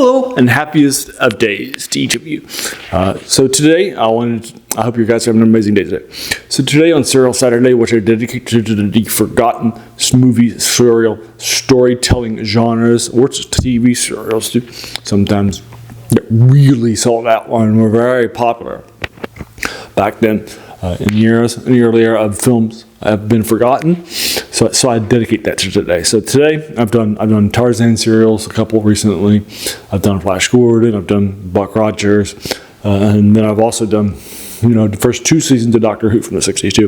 Hello and happiest of days to each of you. So today, I hope you guys are having an amazing day today. So today on Serial Saturday, which I dedicate to the forgotten movie serial storytelling genres, or TV serials too. Sometimes that really sold out and were very popular back then. In the early era of films have been forgotten, so I dedicate that to today. So today I've done Tarzan serials, a couple recently. I've done Flash Gordon, I've done Buck Rogers, and then I've also done the first two seasons of Doctor Who from the '62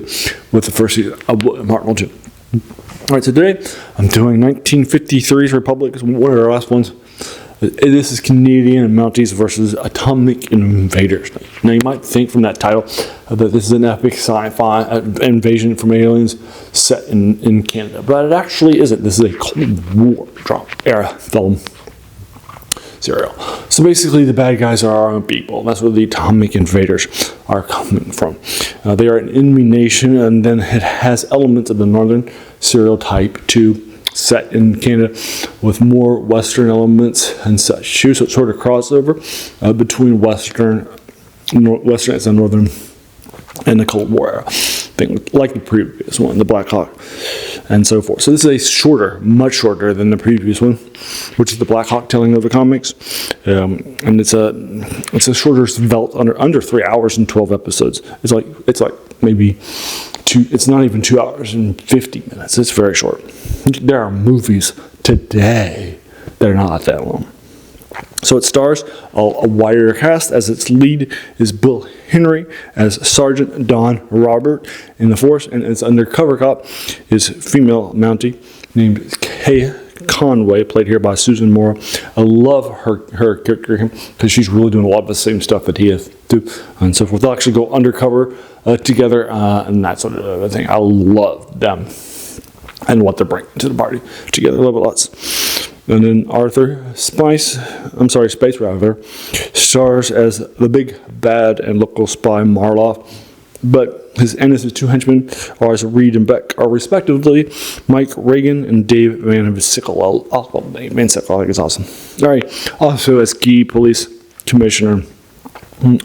with the first season of Marvel 2. All right, so today I'm doing 1953's Republic. One of our last ones. This is Canadian Mounties versus Atomic Invaders. Now, you might think from that title that this is an epic sci-fi invasion from aliens set in Canada, but it actually isn't. This is a Cold War era film serial. So basically, the bad guys are our own people. That's where the Atomic Invaders are coming from. They are an enemy nation, and then it has elements of the Northern serial type too, set in Canada with more Western elements and such too. So it's sort of crossover between Western and Northern and the Cold War era thing, like the previous one, the Black Hawk, and so forth. So this is much shorter than the previous one, which is the Black Hawk telling of the comics, and it's a shorter, svelte, under 3 hours and 12 episodes. It's like maybe it's not even 2 hours and 50 minutes. It's very short. There are movies today that are not that long. So it stars a wider cast, as its lead is Bill Henry as Sergeant Don Robert in the force, and its undercover cop is female Mountie named Kay Conway, played here by Susan Moore. I love her character because she's really doing a lot of the same stuff that he is too, and so forth. They'll actually go undercover together, and that sort of thing. I love them and what they're bringing to the party together. I love it lots. And then Arthur Space stars as the big bad and local spy Marloff, but his two henchmen are, as Reed and Beck are respectively, Mike Reagan and Dave Van Sickle. Van Sickle, I think it's awesome. All right. Also, as key police commissioner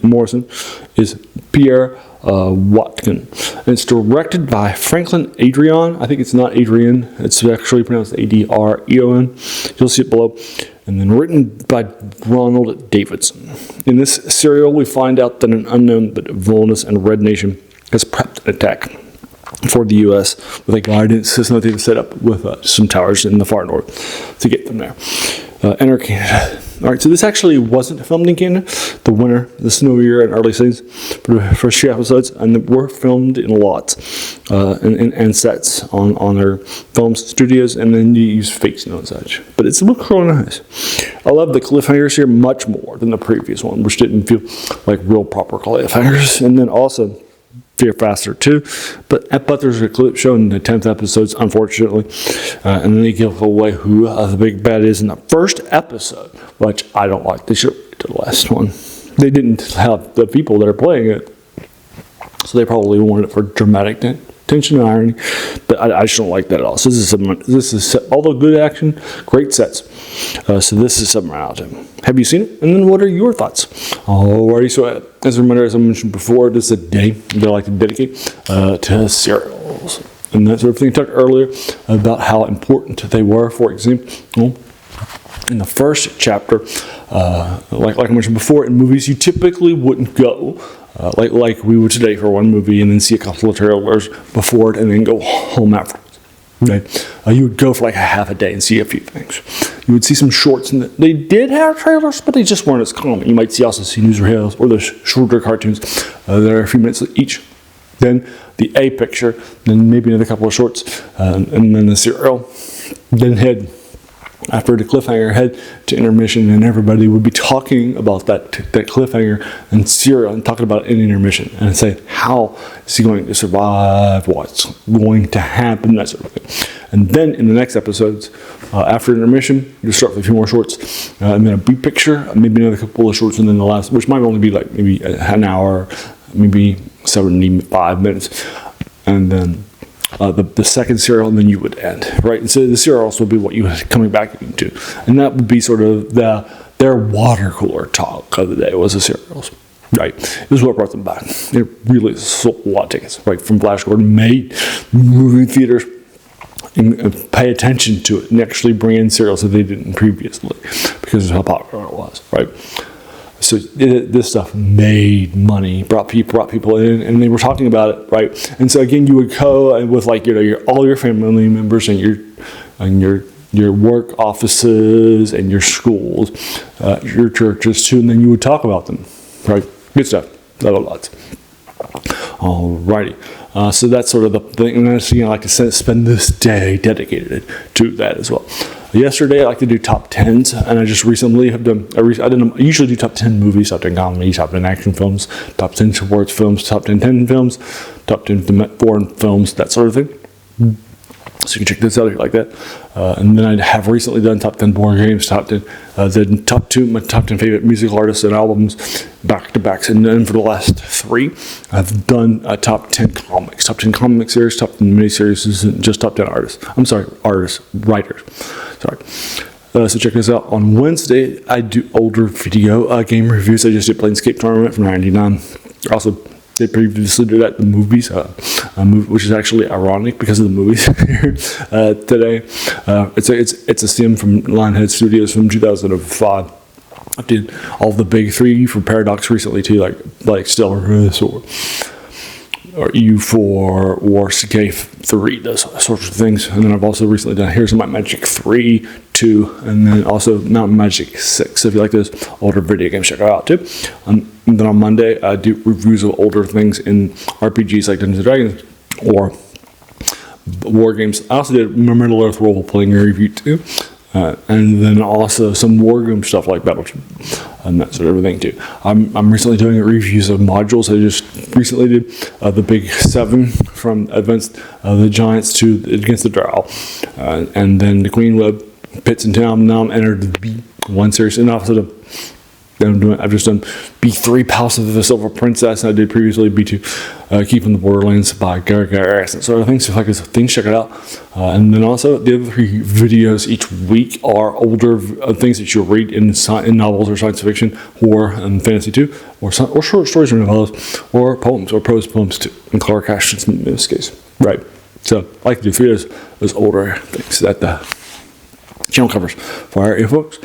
Morrison is Pierre Watkin. And it's directed by Franklin Adrian. I think it's not Adrian. It's actually pronounced Adreon. You'll see it below. And then written by Ronald Davidson. In this serial, we find out that an unknown but villainous and red nation has prepped an attack for the U.S. with a guidance system that they've set up with some towers in the far north to get them there. Enter Canada. All right, so this actually wasn't filmed in Canada. The winter, the snowy year, and early seasons for the first 3 episodes, and they were filmed in lots and sets on their film studios, and then you use fake snow and such. But it looks really nice. I love the cliffhangers here much more than the previous one, which didn't feel like real proper cliffhangers. And then also Fear Faster too, but there's a clip showing the 10th episodes, unfortunately, and then they give away who the big bad is in the first episode, which I don't like. They should have waited to the last one. They didn't have the people that are playing it, so they probably wanted it for dramatic tension and irony, but I just don't like that at all. So this is although good action, great sets. So this is something out of it. Have you seen it? And then what are your thoughts? Alrighty, so as a reminder, as I mentioned before, this is a day that I like to dedicate to serials. And that sort of thing. I talked earlier about how important they were. For example, in the first chapter, like I mentioned before, in movies you typically wouldn't go like we would today for one movie and then see a couple of trailers before it and then go home afterwards. Right? You would go for like a half a day and see a few things. You would see some shorts, and they did have trailers, but they just weren't as common. You might also see newsreels or the shorter cartoons that are a few minutes each. Then the A picture, then maybe another couple of shorts, and then the serial. Then after the cliffhanger, head to intermission, and everybody would be talking about that cliffhanger and serial and talking about it in intermission and say, how is he going to survive, what's going to happen, that sort of thing. And then in the next episodes, after intermission, you start with a few more shorts, and then a B picture, maybe another couple of shorts, and then the last, which might only be like maybe an hour, maybe 75 minutes, and then the second serial, and then you would end, right? And so the serial also would be what you were coming back into, and that would be sort of their water cooler talk of the day was the cereals. Right, this is what brought them back. They really sold a lot of tickets. Right, from Flash Gordon made movie theaters and pay attention to it and actually bring in cereals that they didn't previously because of how popular it was. Right, so this stuff made money, brought people in, and they were talking about it. Right, and so again, you would go with like all your family members and your work offices and your schools, your churches too, and then you would talk about them. Right. Good stuff. Love it lots. Alrighty. So that's sort of the thing. And I like to spend this day dedicated to that as well. Yesterday, I like to do top 10s, and I just recently have done. I usually do top 10 movies, top 10 comedies, top 10 action films, top 10 sports films, top 10 films, top 10 foreign films, that sort of thing. So you can check this out if you like that. And then I have recently done top 10 board games, top 10, my top 10 favorite musical artists and albums, back to backs. And then for the last 3, I've done top 10 comics, top 10 comic series, top 10 miniseries, and just top 10 artists. I'm sorry, writers. Sorry. So check this out. On Wednesday, I do older video game reviews. I just did Planescape Tournament from '99. Also, they previously did that the movies, which is actually ironic because of the movies today. It's a sim from Lionhead Studios from 2005. I did all the big 3 for Paradox recently too, like Stellar or U4 or CK3, those sorts of things. And then I've also recently done Here's My Magic 3, 2, and then also Mountain Magic 6. So if you like those older video games, check it out too. And then on Monday, I do reviews of older things in RPGs like Dungeons & Dragons or war games. I also did Middle-earth role-playing review too. And then also some wargame stuff like Battleship and that sort of thing too. I'm recently doing reviews of modules. I just recently did the big 7 from Advanced the Giants to Against the Drow, and then the Queen Web Pits and Town. Now I'm entered the B1 series, and also I've just done B3 Palace of the Silver Princess, and I did previously B2 Keeping the Borderlands by Gary and sort of things. So if I like things, check it out. And then also the other 3 videos each week are older things that you'll read in novels or science fiction, horror and fantasy too, or short stories or novellas, or poems or prose poems too, in Clark Ashton's in this case. Right. So I like to do 3 of those older things that the channel covers for our folks.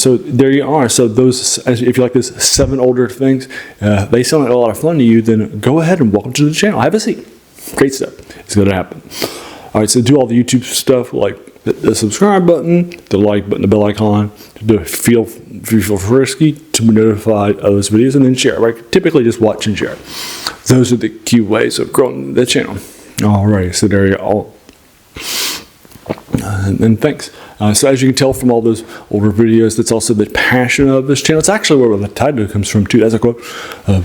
So there you are. So those, if you like this 7 older things, they sound like a lot of fun to you, then go ahead and welcome to the channel. Have a seat. Great stuff. It's going to happen. All right, so do all the YouTube stuff like the subscribe button, the like button, the bell icon, to feel frisky to be notified of those videos, and then share. Right? Typically just watch and share. Those are the key ways of growing the channel. All right, so there you go. And thanks. So as you can tell from all those older videos, that's also the passion of this channel. It's actually where the title comes from too. That's a quote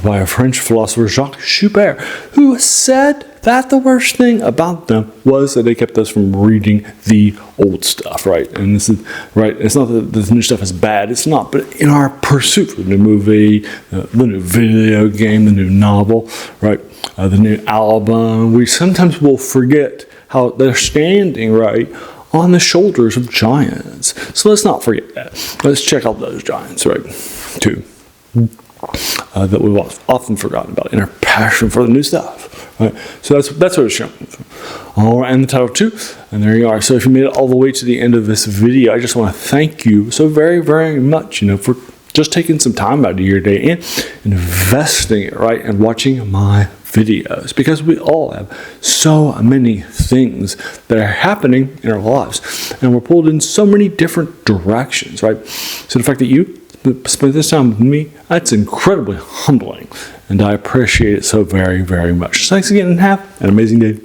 by a French philosopher, Jacques Joubert, who said that the worst thing about them was that they kept us from reading the old stuff, right? And this is right. It's not that the new stuff is bad. It's not. But in our pursuit for the new movie, the new video game, the new novel, right, the new album, we sometimes will forget how they're standing right on the shoulders of giants. So let's not forget that. Let's check out those giants, right, too, that we've often forgotten about in our passion for the new stuff, right? So that's what it's showing. All right, and the title too, and there you are. So if you made it all the way to the end of this video, I just want to thank you so very, very much, for just taking some time out of your day and investing it, right, and watching my videos, because we all have so many things that are happening in our lives, and we're pulled in so many different directions, right? So the fact that you spent this time with me, that's incredibly humbling, and I appreciate it so very, very much. So thanks again, and have an amazing day.